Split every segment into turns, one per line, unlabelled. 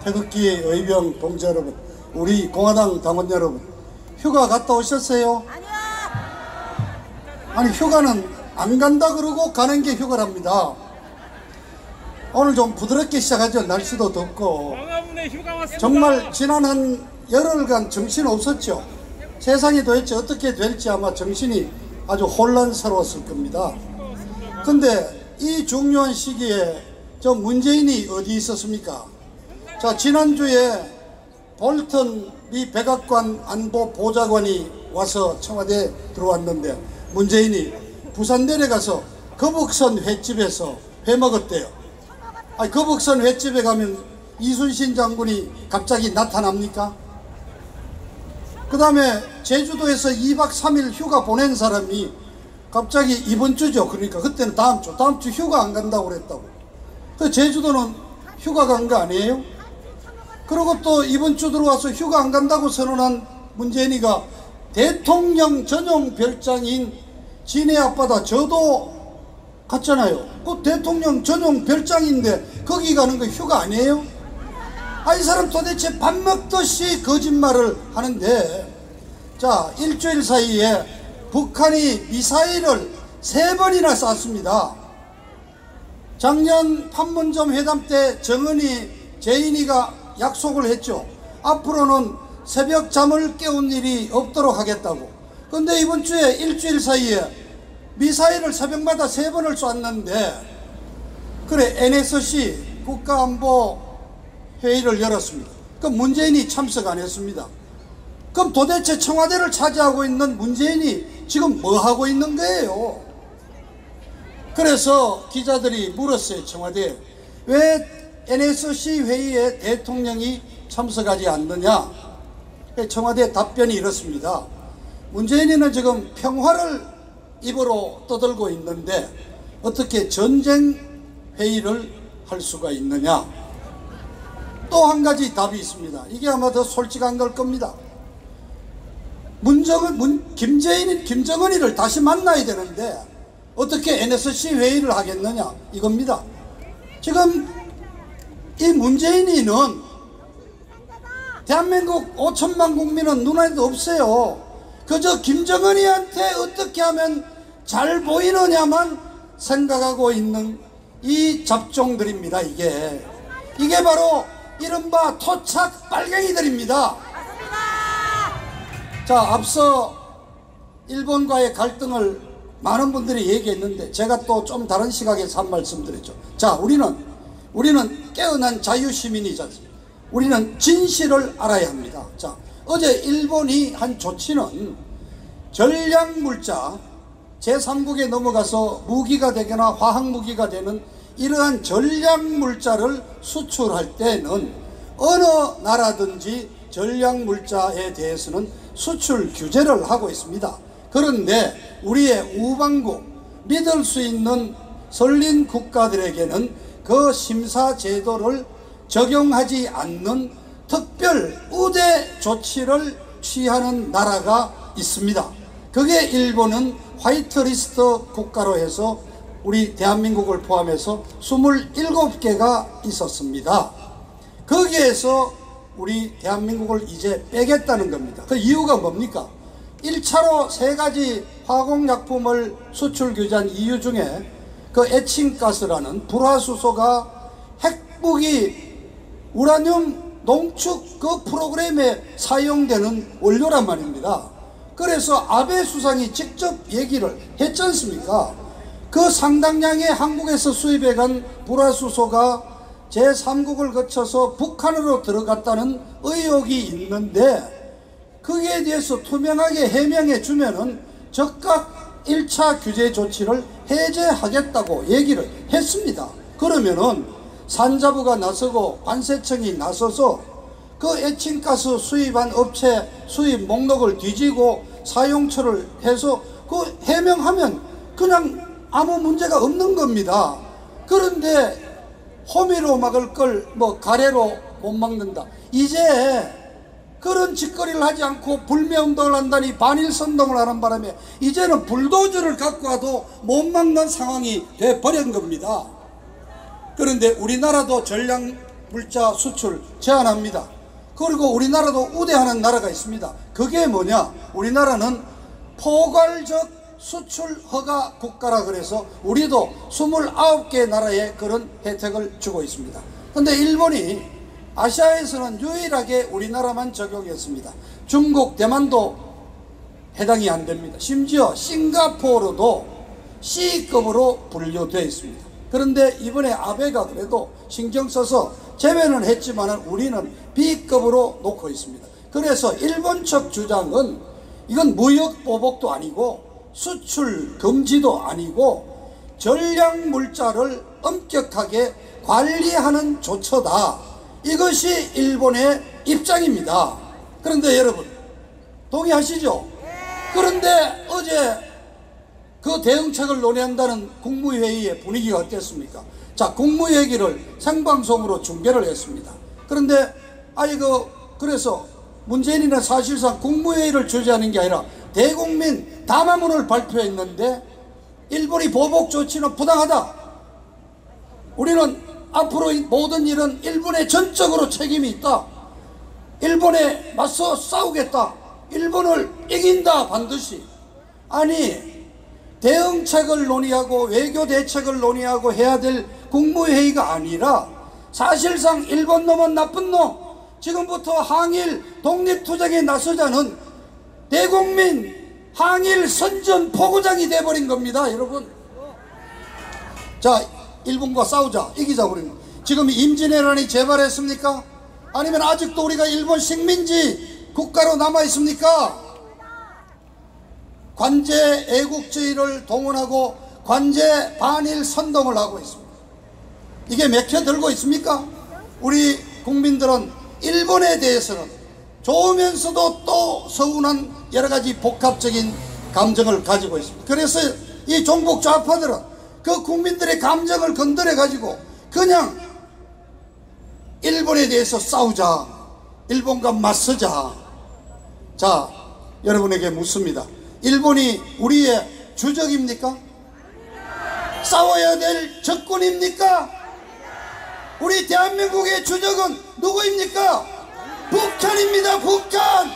태극기 의병 동지 여러분, 우리 공화당 당원 여러분, 휴가 갔다 오셨어요?
아니요.
아니, 휴가는 안 간다 그러고 가는 게 휴가랍니다. 오늘 좀 부드럽게 시작하죠. 날씨도 덥고. 정말 지난 한 열흘간 정신 없었죠. 세상이 도대체 어떻게 될지 아마 정신이 아주 혼란스러웠을 겁니다. 근데 이 중요한 시기에 저 문재인이 어디 있었습니까? 자, 지난주에 볼턴 미 백악관 안보 보좌관이 와서 청와대에 들어왔는데 문재인이 부산 내려가서 거북선 횟집에서 회 먹었대요. 아니, 거북선 횟집에 가면 이순신 장군이 갑자기 나타납니까? 그 다음에 제주도에서 2박 3일 휴가 보낸 사람이 갑자기 이번 주죠. 그러니까 그때는 다음 주 휴가 안 간다고 그랬다고. 그 제주도는 휴가 간 거 아니에요? 그리고 또 이번 주 들어와서 휴가 안 간다고 선언한 문재인이가 대통령 전용 별장인 진해 앞바다 저도 갔잖아요. 그 대통령 전용 별장인데 거기 가는 거 휴가 아니에요? 이 사람 도대체 밥 먹듯이 거짓말을 하는데, 자, 일주일 사이에 북한이 미사일을 3번이나 쐈습니다. 작년 판문점 회담 때 정은이 재인이가 약속을 했죠. 앞으로는 새벽 잠을 깨운 일이 없도록 하겠다고. 근데 이번 주에 일주일 사이에 미사일을 새벽마다 3번을 쐈는데, 그래, NSC 국가안보 회의를 열었습니다. 그럼 문재인이 참석 안 했습니다. 그럼 도대체 청와대를 차지하고 있는 문재인이 지금 뭐 하고 있는 거예요? 그래서 기자들이 물었어요. 청와대에 왜 NSC 회의에 대통령이 참석하지 않느냐? 청와대 답변이 이렇습니다. 문재인이는 지금 평화를 입으로 떠들고 있는데 어떻게 전쟁 회의를 할 수가 있느냐? 또 한 가지 답이 있습니다. 이게 아마 더 솔직한 걸 겁니다. 김정은이를 다시 만나야 되는데 어떻게 NSC 회의를 하겠느냐? 이겁니다. 지금 이 문재인이는 대한민국 5천만 국민은 눈에도 없어요. 그저 김정은이한테 어떻게 하면 잘 보이느냐만 생각하고 있는 이 잡종들입니다. 이게 바로 이른바 토착 빨갱이들입니다. 자, 앞서 일본과의 갈등을 많은 분들이 얘기했는데 제가 또 좀 다른 시각에서 한 말씀 드렸죠. 자, 우리는 깨어난 자유시민이잖아요. 우리는 진실을 알아야 합니다. 자, 어제 일본이 한 조치는 전략물자 제3국에 넘어가서 무기가 되거나 화학무기가 되는 이러한 전략물자를 수출할 때는 어느 나라든지 전략물자에 대해서는 수출 규제를 하고 있습니다. 그런데 우리의 우방국, 믿을 수 있는 선진 국가들에게는 그 심사 제도를 적용하지 않는 특별 우대 조치를 취하는 나라가 있습니다. 그게 일본은 화이트리스트 국가로 해서 우리 대한민국을 포함해서 27개가 있었습니다. 거기에서 우리 대한민국을 이제 빼겠다는 겁니다. 그 이유가 뭡니까? 1차로 3가지 화공약품을 수출 규제한 이유 중에 그 에칭가스라는 불화수소가 핵무기 우라늄 농축 그 프로그램에 사용되는 원료란 말입니다. 그래서 아베 수상이 직접 얘기를 했지 않습니까? 그 상당량의 한국에서 수입해간 불화수소가 제3국을 거쳐서 북한으로 들어갔다는 의혹이 있는데 거기에 대해서 투명하게 해명해 주면은 즉각 1차 규제 조치를 해제하겠다고 얘기를 했습니다. 그러면은 산자부가 나서고 관세청이 나서서 그 에칭가스 수입한 업체 수입 목록을 뒤지고 사용처를 해서 그 해명하면 그냥 아무 문제가 없는 겁니다. 그런데 호미로 막을 걸 가래로 못 막는다. 이제 그런 짓거리를 하지 않고 불매운동을 한다니 반일선동을 하는 바람에 이제는 불도저를 갖고 와도 못 막는 상황이 돼버린 겁니다. 그런데 우리나라도 전략 물자 수출 제한합니다. 그리고 우리나라도 우대하는 나라가 있습니다. 그게 뭐냐? 우리나라는 포괄적 수출 허가 국가라 그래서 우리도 29개 나라에 그런 혜택을 주고 있습니다. 그런데 일본이 아시아에서는 유일하게 우리나라만 적용했습니다. 중국, 대만도 해당이 안 됩니다. 심지어 싱가포르도 C급으로 분류되어 있습니다. 그런데 이번에 아베가 그래도 신경 써서 제외는 했지만 우리는 B급으로 놓고 있습니다. 그래서 일본 측 주장은 이건 무역 보복도 아니고 수출 금지도 아니고 전략 물자를 엄격하게 관리하는 조처다. 이것이 일본의 입장입니다. 그런데 여러분 동의하시죠? 그런데 어제 그 대응책을 논의한다는 국무회의의 분위기가 어땠습니까? 자, 국무회의를 생방송으로 중계를 했습니다. 그런데 그래서 문재인이는 사실상 국무회의를 주재하는 게 아니라 대국민 담화문을 발표했는데 일본이 보복 조치는 부당하다. 우리는 앞으로 모든 일은 일본에 전적으로 책임이 있다. 일본에 맞서 싸우겠다. 일본을 이긴다 반드시. 아니 대응책을 논의하고 외교 대책을 논의하고 해야 될 국무회의가 아니라 사실상 일본 놈은 나쁜 놈, 지금부터 항일 독립투쟁에 나서자는 대국민 항일 선전 포고장이 돼버린 겁니다. 여러분, 자, 일본과 싸우자, 이기자. 우리는 지금 임진왜란이 재발했습니까? 아니면 아직도 우리가 일본 식민지 국가로 남아 있습니까? 관제 애국주의를 동원하고 관제 반일 선동을 하고 있습니다. 이게 맥혀들고 있습니까? 우리 국민들은 일본에 대해서는 좋으면서도 또 서운한 여러가지 복합적인 감정을 가지고 있습니다. 그래서 이 종북 좌파들은 그 국민들의 감정을 건드려 가지고 그냥 일본에 대해서 싸우자, 일본과 맞서자. 자, 여러분에게 묻습니다. 일본이 우리의 주적입니까? 싸워야 될 적군입니까? 우리 대한민국의 주적은 누구입니까? 북한입니다. 북한.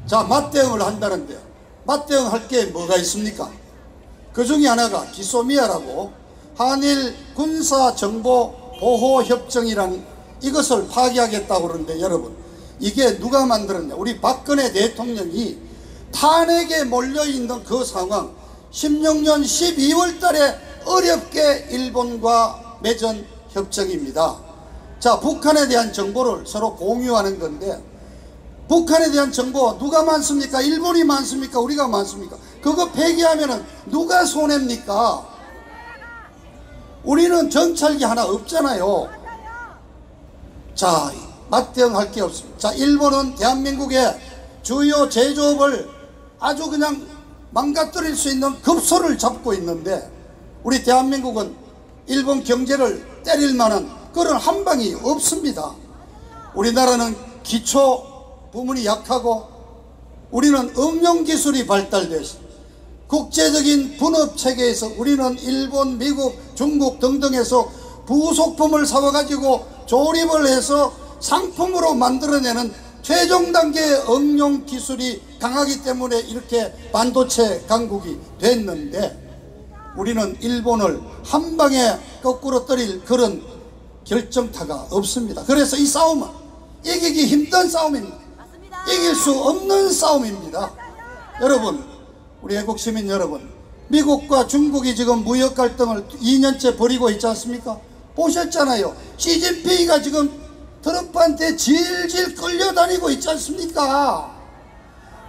자, 맞대응을 한다는데 맞대응할 게 뭐가 있습니까? 그 중에 하나가 기소미아라고 한일 군사정보보호협정이란 이것을 파기하겠다고 그러는데 여러분, 이게 누가 만들었냐? 우리 박근혜 대통령이 탄핵에 몰려있는 그 상황, 16년 12월 달에 어렵게 일본과 맺은 협정입니다. 자, 북한에 대한 정보를 서로 공유하는 건데 북한에 대한 정보 누가 많습니까? 일본이 많습니까? 우리가 많습니까? 그거 폐기하면은 누가 손해입니까? 우리는 정찰기 하나 없잖아요. 자, 맞대응할 게 없습니다. 자, 일본은 대한민국의 주요 제조업을 아주 그냥 망가뜨릴 수 있는 급소를 잡고 있는데 우리 대한민국은 일본 경제를 때릴 만한 그런 한방이 없습니다. 우리나라는 기초 부문이 약하고 우리는 응용기술이 발달돼서 국제적인 분업체계에서 우리는 일본, 미국, 중국 등등에서 부속품을 사와가지고 조립을 해서 상품으로 만들어내는 최종 단계의 응용 기술이 강하기 때문에 이렇게 반도체 강국이 됐는데 우리는 일본을 한 방에 거꾸로 때릴 그런 결정타가 없습니다. 그래서 이 싸움은 이기기 힘든 싸움입니다. 이길 수 없는 싸움입니다. 여러분, 우리 애국시민 여러분, 미국과 중국이 지금 무역 갈등을 2년째 벌이고 있지 않습니까? 보셨잖아요. 시진핑이가 지금 트럼프한테 질질 끌려다니고 있지 않습니까?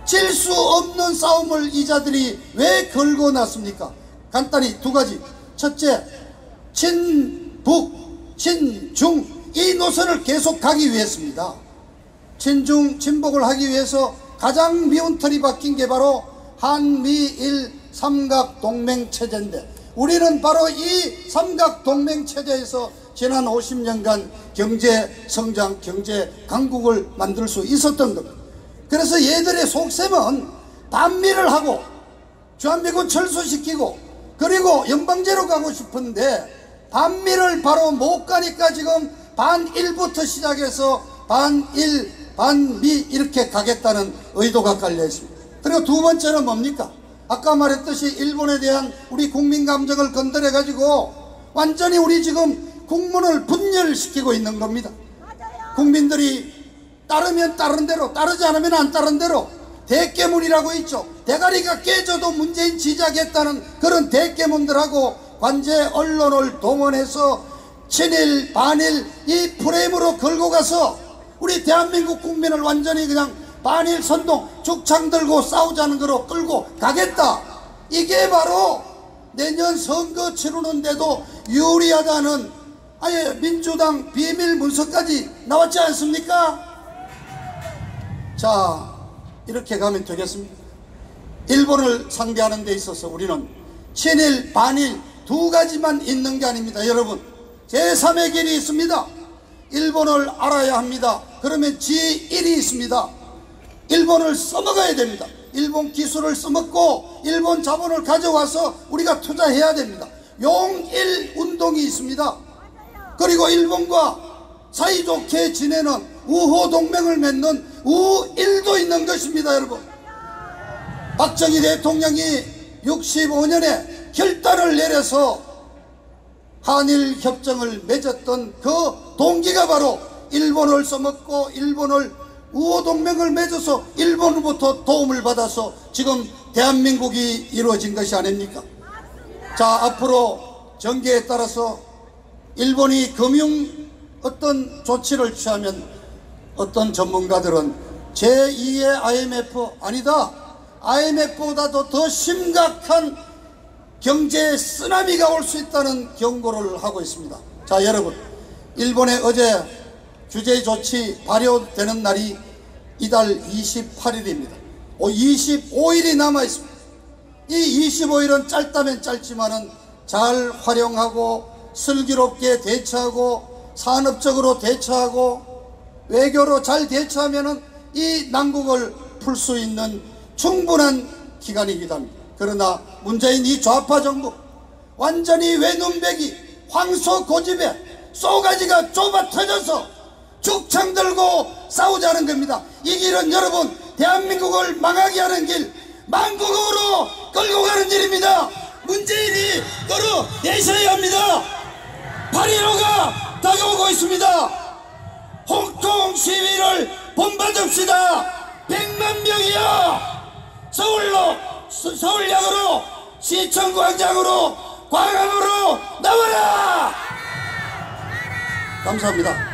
질 수 없는 싸움을 이 자들이 왜 걸고 났습니까? 간단히 두 가지. 첫째, 친북, 친중 이 노선을 계속 가기 위해서입니다. 친중, 친북을 하기 위해서 가장 미운 털이 박힌 게 바로 한미일 삼각동맹체제인데 우리는 바로 이 삼각동맹체제에서 지난 50년간 경제 성장, 경제 강국을 만들 수 있었던 겁니다. 그래서 얘들의 속셈은 반미를 하고 주한미군 철수시키고 그리고 연방제로 가고 싶은데 반미를 바로 못 가니까 지금 반일부터 시작해서 반일, 반미 이렇게 가겠다는 의도가 깔려 있습니다. 그리고 두 번째는 뭡니까? 아까 말했듯이 일본에 대한 우리 국민 감정을 건드려 가지고 완전히 우리 지금 국문을 분열시키고 있는 겁니다. 국민들이 따르면 따른 대로, 따르지 않으면 안 따른 대로 대깨문이라고 있죠. 대가리가 깨져도 문재인 지지하겠다는 그런 대깨문들하고 관제 언론을 동원해서 친일 반일 이 프레임으로 걸고 가서 우리 대한민국 국민을 완전히 그냥 반일 선동 죽창 들고 싸우자는 거로 끌고 가겠다. 이게 바로 내년 선거 치르는데도 유리하다는 아예 민주당 비밀 문서까지 나왔지 않습니까? 자, 이렇게 가면 되겠습니다. 일본을 상대하는 데 있어서 우리는 친일 반일 두 가지만 있는 게 아닙니다. 여러분, 제3의 길이 있습니다. 일본을 알아야 합니다. 그러면 지1이 있습니다. 일본을 써먹어야 됩니다. 일본 기술을 써먹고 일본 자본을 가져와서 우리가 투자해야 됩니다. 용일 운동이 있습니다. 그리고 일본과 사이좋게 지내는 우호 동맹을 맺는 우일도 있는 것입니다. 여러분, 박정희 대통령이 65년에 결단을 내려서 한일 협정을 맺었던 그 동기가 바로 일본을 써먹고 일본을 우호동맹을 맺어서 일본으로부터 도움을 받아서 지금 대한민국이 이루어진 것이 아닙니까? 자, 앞으로 전개에 따라서 일본이 금융 어떤 조치를 취하면 어떤 전문가들은 제2의 IMF 아니다, IMF보다도 더 심각한 경제 쓰나미가 올 수 있다는 경고를 하고 있습니다. 자, 여러분, 일본에 어제 규제 조치 발효되는 날이 이달 28일입니다. 25일이 남아 있습니다. 이 25일은 짧다면 짧지만은 잘 활용하고 슬기롭게 대처하고 산업적으로 대처하고 외교로 잘 대처하면은 이 난국을 풀 수 있는 충분한 기간이기도 합니다. 그러나 문재인 이 좌파 정부 완전히 외눈배기 황소 고집에 쏘가지가 좁아 터져서 죽창 들고 싸우자는 겁니다. 이 길은 여러분 대한민국을 망하게 하는 길, 망국으로 끌고 가는 길입니다. 문재인이 끌어내셔야 합니다. 8.15가 다가오고 있습니다. 홍콩 시위를 본받읍시다. 100만 명이요, 서울역으로, 시청광장으로, 광화문으로 나와라. 감사합니다.